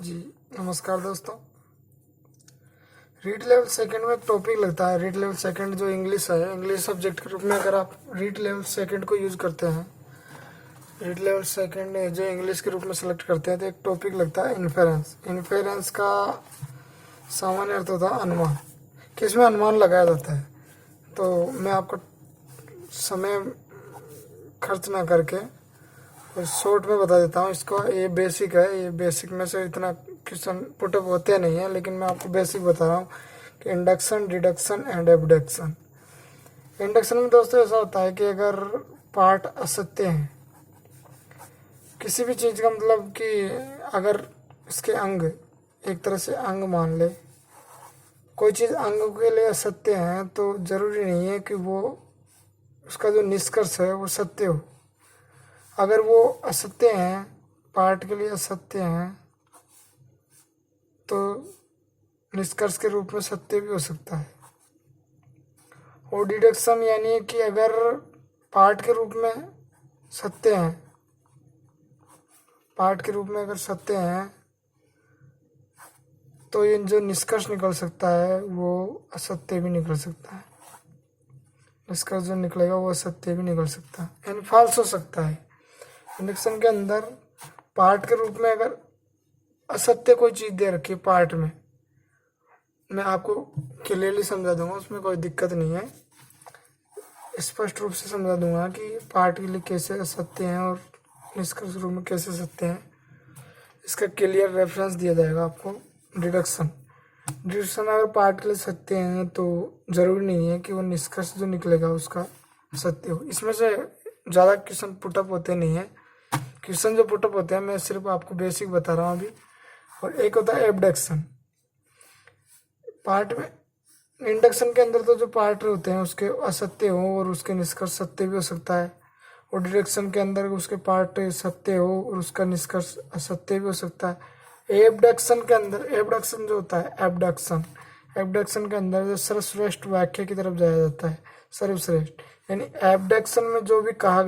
जी नमस्कार दोस्तों। Read level second में एक टॉपिक लगता है। रीड लेवल सेकंड जो इंग्लिश है, इंग्लिश सब्जेक्ट के रूप में अगर आप रीड लेवल सेकंड को यूज़ करते हैं, रीड लेवल सेकंड जो इंग्लिश के रूप में सेलेक्ट करते हैं, तो एक टॉपिक लगता है इन्फेरेंस। इन्फेरेंस का सामान्य अर्थ होता है अनुमान, कि इसमें अनुमान लगाया जाता है। तो मैं आपको समय खर्च ना करके और शॉर्ट में बता देता हूँ इसको। ये बेसिक है, ये बेसिक में से इतना क्वेश्चन पुटअप होते नहीं हैं, लेकिन मैं आपको बेसिक बता रहा हूँ कि induction, deduction and abduction. Induction में दोस्तों ऐसा होता है कि अगर पार्ट असत्य हैं, किसी भी चीज़ का मतलब कि अगर इसके अंग, एक तरह से अंग मान ले, कोई चीज़ अंग के लिए असत्य है तो ज़रूरी नहीं है कि वो उसका जो निष्कर्ष है वो सत्य हो। अगर वो असत्य हैं, पार्ट के लिए असत्य हैं, तो निष्कर्ष के रूप में सत्य भी हो सकता है। और डिडक्शन यानी कि अगर पार्ट के रूप में सत्य हैं, पार्ट के रूप में अगर सत्य हैं, तो ये जो निष्कर्ष निकल सकता है वो असत्य भी निकल सकता है। निष्कर्ष जो निकलेगा वो असत्य भी निकल सकता है, यानी फॉल्स हो सकता है। इंडक्शन के अंदर पार्ट के रूप में अगर असत्य कोई चीज़ दे रखी है पार्ट में, मैं आपको क्लियरली समझा दूंगा, उसमें कोई दिक्कत नहीं है। स्पष्ट रूप से समझा दूंगा कि पार्ट के लिए कैसे असत्य हैं और निष्कर्ष रूप में कैसे सत्य हैं। इसका क्लियर रेफरेंस दिया जाएगा आपको। डिडक्शन अगर पार्ट के लिए सत्य हैं तो ज़रूरी नहीं है कि वो निष्कर्ष जो निकलेगा उसका सत्य हो। इसमें से ज़्यादा क्वेश्चन पुटअप होते नहीं हैं। क्वेश्चन जो पुटअप होते हैं मैं सिर्फ आपको बेसिक बता रहा हूँ अभी। और एक होता है एबडक्शन। पार्ट में इंडक्शन के अंदर तो जो पार्ट होते हैं उसके असत्य हो और उसके निष्कर्ष सत्य भी हो सकता है। और डिडक्शन के अंदर उसके पार्ट सत्य हो और उसका निष्कर्ष असत्य भी हो सकता है। एबडक्शन के अंदर, एबडक्शन जो होता है, एबडक्शन के अंदर सर्वश्रेष्ठ वाक्य की तरफ जाया जाता है। सर्वश्रेष्ठ यानी एबडक्शन में जो भी कहा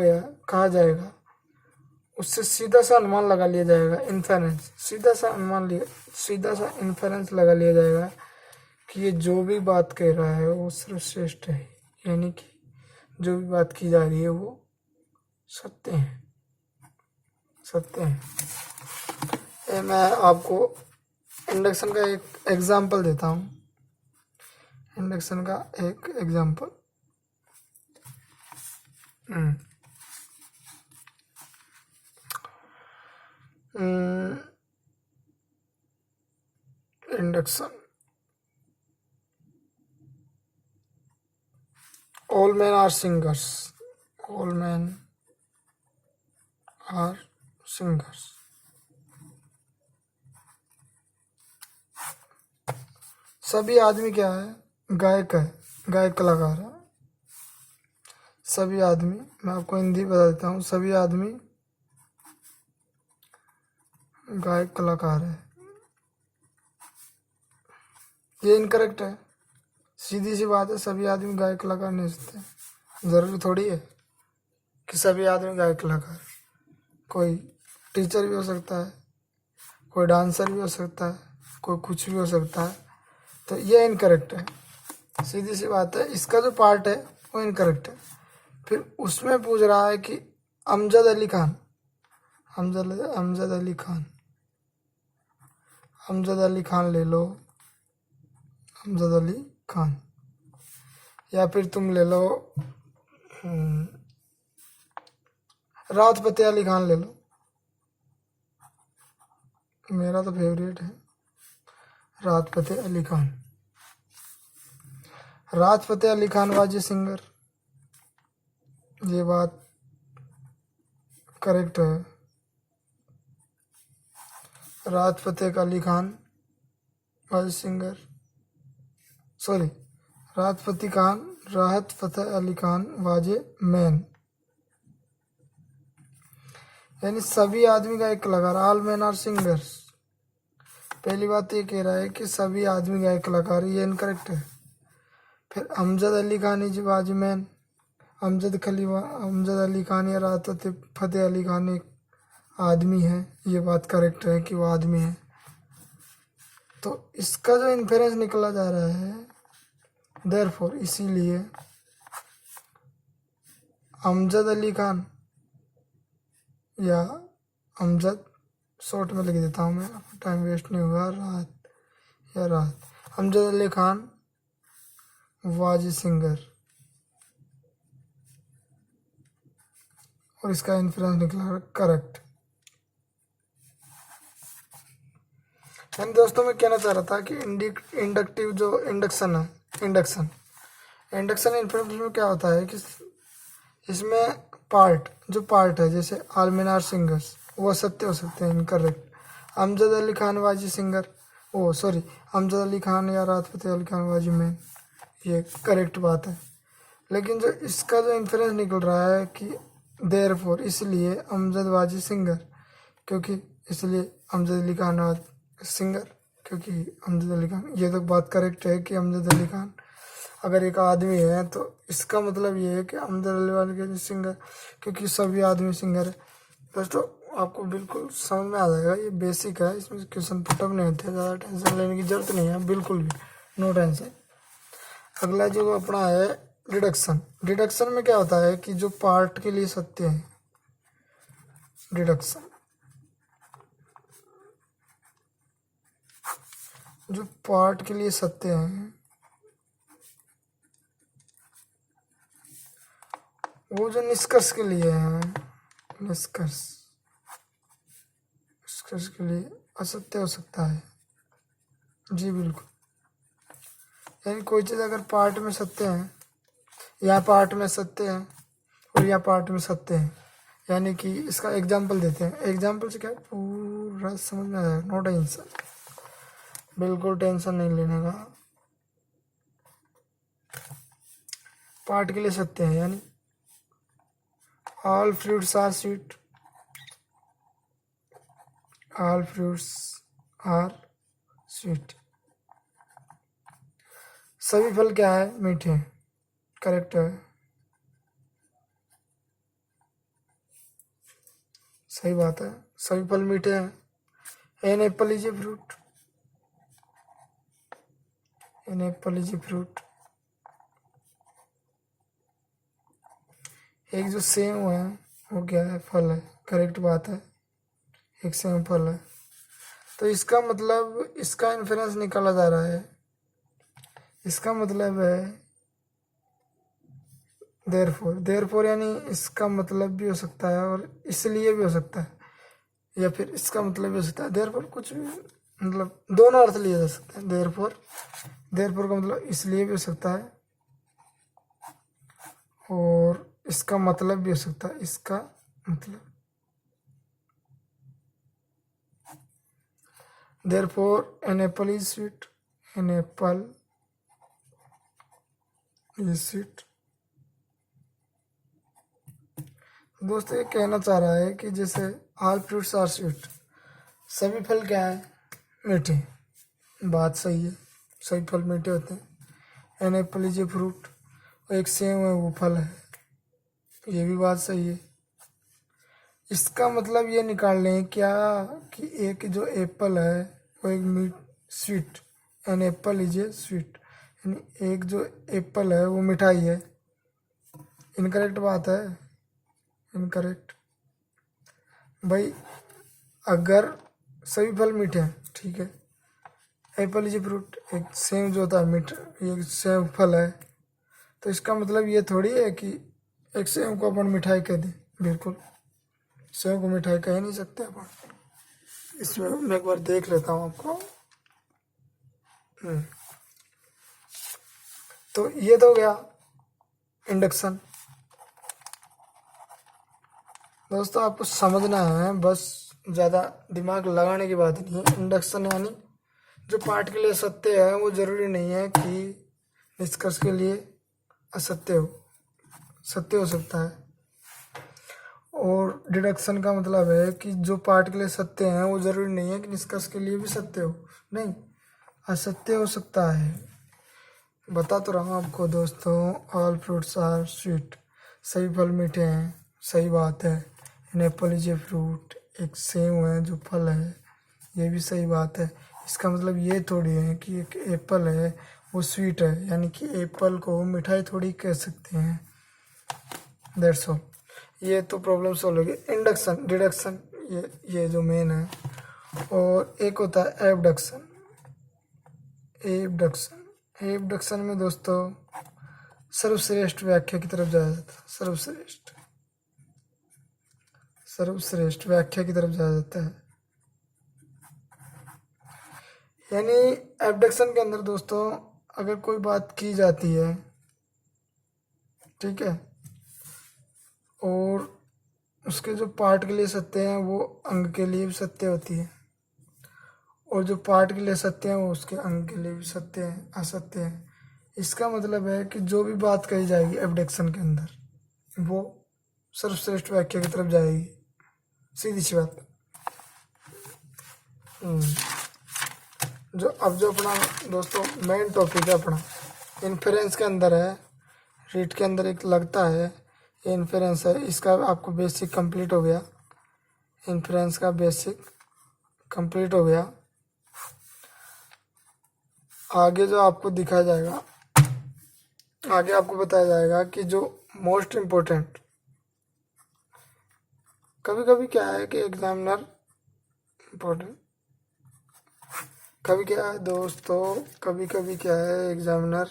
जाएगा उससे सीधा सा अनुमान लगा लिया जाएगा। इन्फेरेंस, सीधा सा इन्फेरेंस लगा लिया जाएगा कि ये जो भी बात कह रहा है वो सर्वश्रेष्ठ है, यानी कि जो भी बात की जा रही है वो सत्य है। मैं आपको इंडक्शन का एक एग्जाम्पल देता हूँ। इंडक्शन का एक example, induction. All men are singers. All men are singers. सभी आदमी क्या है? गायक है, गायक कलाकार है। सभी आदमी, मैं आपको हिंदी बता देता हूँ, सभी आदमी गायक कलाकार है। ये इनकरेक्ट है। सीधी सी बात है, सभी आदमी गायक कलाकार नहीं सकते। ज़रूरी थोड़ी है कि सभी आदमी गायक कलाकार। कोई टीचर भी हो सकता है, कोई डांसर भी हो सकता है, कोई कुछ भी हो सकता है। तो ये इनकरेक्ट है, सीधी सी बात है। इसका जो पार्ट है वो इनकरेक्ट है। फिर उसमें पूछ रहा है कि अमजद अली खान, अमजद अली खान ले लो, अमजद अली खान। या फिर तुम ले लो राहत फतेह अली खान ले लो, मेरा तो फेवरेट है Rahat Fateh Ali Khan. Rahat Fateh Ali Khan was a singer, ये बात करेक्ट है। Rahat Fateh Ali Khan was singer, sorry, Rahat Fateh Ali Khan was a man, यानी सभी आदमी गायक कलाकार। All man are singers. पहली बात ये कह रहा है कि सभी आदमी गायक कलाकार, ये इनकरेक्ट है। फिर Amjad Ali Khan is was man, Amjad Ali Khan या राहत फतेह अली खान एक आदमी है, ये बात करेक्ट है कि वो आदमी है। तो इसका जो इन्फेरेंस निकला जा रहा है, देयरफॉर इसीलिए अमजद अली खान या अमजद, शॉर्ट में लिख देता हूँ मैं, टाइम वेस्ट नहीं होगा, रात अमजद अली खान वाजी सिंगर, और इसका इन्फ्लुएंस निकला करेक्ट। यानी दोस्तों मैं कहना चाह रहा था कि इंडक्टिव जो इंडक्शन है, इंडक्शन इन्फ्लुएंस में क्या होता है कि इसमें पार्ट है, जैसे आलमीनार सिंगर्स, वो सत्य हो सकते हैं, इनकरेक्ट। अमजद अली खान वाजी सिंगर, अमजद अली खान या राहत फ़तेह अली खान वाजी में, ये करेक्ट बात है। लेकिन जो इसका जो इन्फ्लुएंस निकल रहा है कि देयरफॉर इसलिए अमजद वाजी सिंगर, क्योंकि इसलिए अमजद अली खान सिंगर, क्योंकि अमजद अली खान, ये तो बात करेक्ट है कि अमजद अली खान अगर एक आदमी है तो इसका मतलब ये है कि अमजद अली खान सिंगर, क्योंकि सभी आदमी सिंगर है। दोस्तों आपको बिल्कुल समझ में आ जाएगा, ये बेसिक है, इसमें क्वेश्चन पुटअप नहीं होते, ज़्यादा टेंशन लेने की जरूरत नहीं है, बिल्कुल भी नो टेंशन। अगला जो अपना है डिडक्शन में क्या होता है कि जो पार्ट के लिए सत्य है, डिडक्शन जो पार्ट के लिए सत्य है, वो जो निष्कर्ष के लिए है, निष्कर्ष के लिए असत्य हो सकता है। जी बिल्कुल, यानी कोई चीज़ अगर पार्ट में सत्य है, या पार्ट में सत्य है और या पार्ट में सत्य है, यानी कि इसका एग्जाम्पल देते हैं। एग्जाम्पल से क्या पूरा समझ में आया, नो टेंशन, बिल्कुल टेंशन नहीं लेने का। पार्ट के लिए सत्य है, यानी all fruits are sweet, all fruits are sweet, सभी फल क्या है, मीठे, करेक्ट है, सही बात है, सभी फल मीठे हैं। An apple is a fruit, an apple is a fruit. एक जो सेव है वो क्या है, फल है, करेक्ट बात है, एक सेव फल है। तो इसका मतलब इसका इन्फरेंस निकाला जा रहा है, इसका मतलब है देयरफॉर यानी इसका मतलब भी हो सकता है और इसलिए भी हो सकता है, या फिर इसका मतलब भी हो सकता है देयरफॉर, कुछ भी मतलब दोनों अर्थ लिए जा सकते हैं। देयरफॉर का मतलब इसलिए भी हो सकता है और इसका मतलब भी हो सकता है, इसका मतलब। Therefore an apple is sweet, an apple is sweet. दोस्तों ये कहना चाह रहा है कि जैसे ऑल फ्रूट्स आर स्वीट, सभी फल क्या है, मीठे। बात सही है, सभी फल मीठे होते हैं। An apple is a fruit, एक सेब है वो फल है, ये भी बात सही है। इसका मतलब ये निकाल लें क्या कि एक जो एप्पल है वो एक sweet, an apple is a sweet, यानी एक जो एप्पल है वो मिठाई है। इनकरेक्ट बात है, इनकरेक्ट भाई। अगर सभी फल मीठे हैं, ठीक है, एप्पल इज ए फ्रूट, एक सेब जो होता है मीठा, एक सेब फल है, तो इसका मतलब ये थोड़ी है कि एक सेब को अपन मिठाई कह दें, बिल्कुल सेब को मिठाई कह नहीं सकते अपन। इसमें मैं एक बार देख लेता हूँ आपको। तो ये तो हो गया इंडक्शन। दोस्तों आपको समझना है, बस ज़्यादा दिमाग लगाने की बात नहीं है। इंडक्शन यानी जो पार्ट के लिए सत्य है वो ज़रूरी नहीं है कि निष्कर्ष के लिए असत्य हो, सत्य हो सकता है। और डिडक्शन का मतलब है कि जो पार्ट के लिए सत्य है वो ज़रूरी नहीं है कि निष्कर्ष के लिए भी सत्य हो, नहीं, असत्य हो सकता है। बता तो रहा हूँ आपको दोस्तों, ऑल फ्रूट्स आर स्वीट, सभी फल मीठे हैं, सही बात है। An apple is a fruit, एक सेब है जो फल है, ये भी सही बात है। इसका मतलब ये थोड़ी है कि एक एप्पल है वो स्वीट है, यानी कि एप्पल को मिठाई थोड़ी कह सकते हैं। That's all. ये तो प्रॉब्लम सॉल्व हो गई। इंडक्शन, डिडक्शन, ये जो मेन है। और एक होता है एबडक्शन। एबडक्शन में दोस्तों सर्वश्रेष्ठ व्याख्या की तरफ जाया जाता है। सर्वश्रेष्ठ व्याख्या की तरफ जाया जाता है। यानी एबडक्शन के अंदर दोस्तों अगर कोई बात की जाती है, ठीक है, और उसके जो पार्ट के लिए सत्य हैं वो अंग के लिए भी सत्य होती है, और जो पार्ट के लिए सत्य हैं वो उसके अंग के लिए भी सत्य है, असत्य है। इसका मतलब है कि जो भी बात कही जाएगी एबडक्शन के अंदर वो सर्वश्रेष्ठ व्याख्या की तरफ जाएगी। सीधी सी बात। जो अपना दोस्तों मेन टॉपिक है अपना इन्फेरेंस के अंदर है। रीट के अंदर एक लगता है ये इन्फेरेंस है। इसका आपको बेसिक कंप्लीट हो गया। इन्फेरेंस का बेसिक कंप्लीट हो गया। आगे जो आपको दिखाया जाएगा, आगे आपको बताया जाएगा कि जो मोस्ट इम्पोर्टेंट, कभी कभी क्या है कि एग्जामिनर इम्पोर्टेंट, कभी क्या है दोस्तों, कभी कभी क्या है एग्जामिनर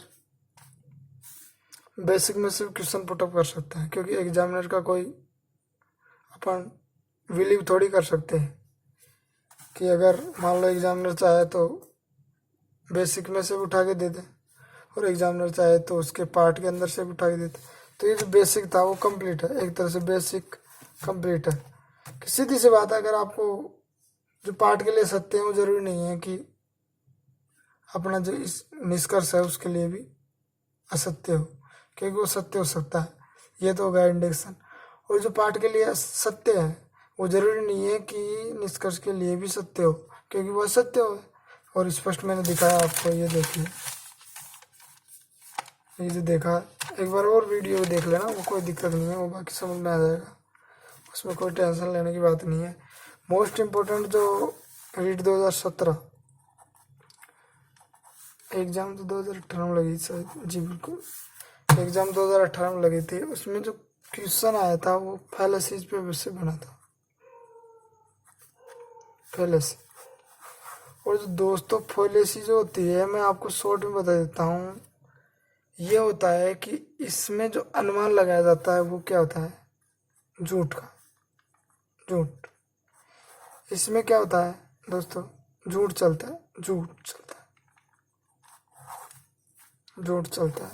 बेसिक में सिर्फ क्वेश्चन पुटअप कर सकता है, क्योंकि एग्जामिनर का कोई अपन बिलीव थोड़ी कर सकते हैं कि अगर मान लो एग्जामिनर चाहे तो बेसिक में से उठा के दे दे और एग्जामिनर चाहे तो उसके पार्ट के अंदर से भी उठा के दे दे। तो ये जो बेसिक था वो कंप्लीट है, एक तरह से बेसिक कंप्लीट है। कि सीधी सी बात है, अगर आपको जो पार्ट के लिए सत्य है वो जरूरी नहीं है कि अपना जो इस निष्कर्ष है उसके लिए भी असत्य हो, क्योंकि वो सत्य हो सकता है। ये तो होगा इंडक्शन। और जो पार्ट के लिए सत्य है वो जरूरी नहीं है कि निष्कर्ष के लिए भी सत्य हो, क्योंकि वो असत्य हो। और स्पष्ट मैंने दिखाया आपको, ये देखिए, ये जो देखा, एक बार और वीडियो देख लेना, वो कोई दिक्कत नहीं है, वो बाकी समझ में आ जाएगा, उसमें कोई टेंशन लेने की बात नहीं है। मोस्ट इम्पोर्टेंट जो रीट 2017 एग्ज़ाम तो 2018 में लगी शायद, जी बिल्कुल, एग्ज़ाम 2018 में लगी थी। उसमें जो क्वेश्चन आया था वो फैलेसीज पे वैसे बना था, फैलेसी। और जो दोस्तों फैलेसी जो होती है, मैं आपको शॉर्ट में बता देता हूँ। ये होता है कि इसमें जो अनुमान लगाया जाता है वो क्या होता है, झूठ का, झूठ। इसमें क्या होता है दोस्तों, झूठ चलता है, झूठ चलता है।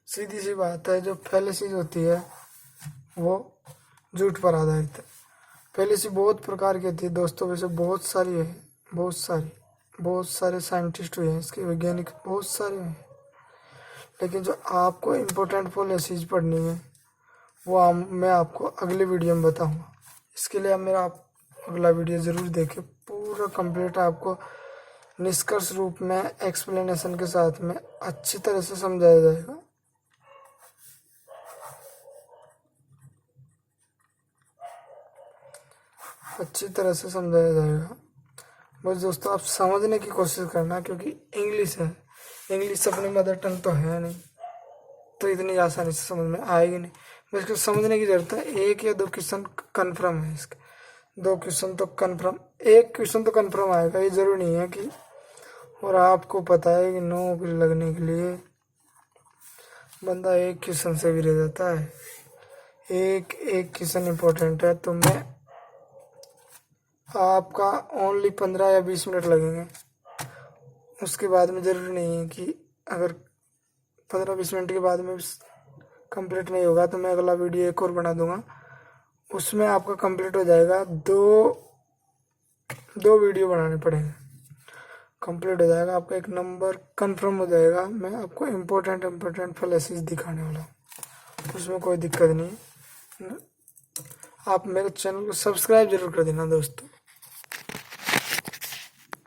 सीधी सी बात है, जो फैलेसीज होती है वो झूठ पर आधारित है। फैलेसी बहुत प्रकार की होती है दोस्तों, वैसे बहुत सारी है, बहुत सारे साइंटिस्ट हुए हैं इसके, वैज्ञानिक बहुत सारे हैं। लेकिन जो आपको इम्पोर्टेंट फैलेसीज पढ़नी है वो मैं आपको अगले वीडियो में बताऊंगा। इसके लिए आप मेरा अगला वीडियो ज़रूर देखें, पूरा कंप्लीट आपको निष्कर्ष रूप में एक्सप्लेनेशन के साथ में अच्छी तरह से समझाया जाएगा। अच्छी तरह से समझाया जाएगा। बस दोस्तों आप समझने की कोशिश करना, क्योंकि इंग्लिश है, इंग्लिश अपनी मदर टंग तो है नहीं, तो इतनी आसानी से समझ में आएगी नहीं। बस इसको समझने की ज़रूरत है। एक या दो क्वेश्चन कन्फर्म है इसके, दो क्वेश्चन तो कन्फर्म, एक क्वेश्चन तो कन्फर्म आएगा, ये ज़रूरी नहीं है कि। और आपको पता है कि नौकरी लगने के लिए बंदा एक क्वेश्चन से भी रह जाता है। एक क्वेश्चन इम्पोर्टेंट है, तो मैं आपका ओनली 15 या 20 मिनट लगेंगे। उसके बाद में ज़रूरी नहीं है कि अगर 15-20 मिनट के बाद में कंप्लीट नहीं होगा तो मैं अगला वीडियो एक और बना दूंगा, उसमें आपका कंप्लीट हो जाएगा। दो वीडियो बनाने पड़ेंगे, कंप्लीट हो जाएगा आपका, एक नंबर कंफर्म हो जाएगा। मैं आपको इम्पोर्टेंट फैलेसीज दिखाने वाला हूँ, उसमें कोई दिक्कत नहीं है। आप मेरे चैनल को सब्सक्राइब जरूर कर देना दोस्तों।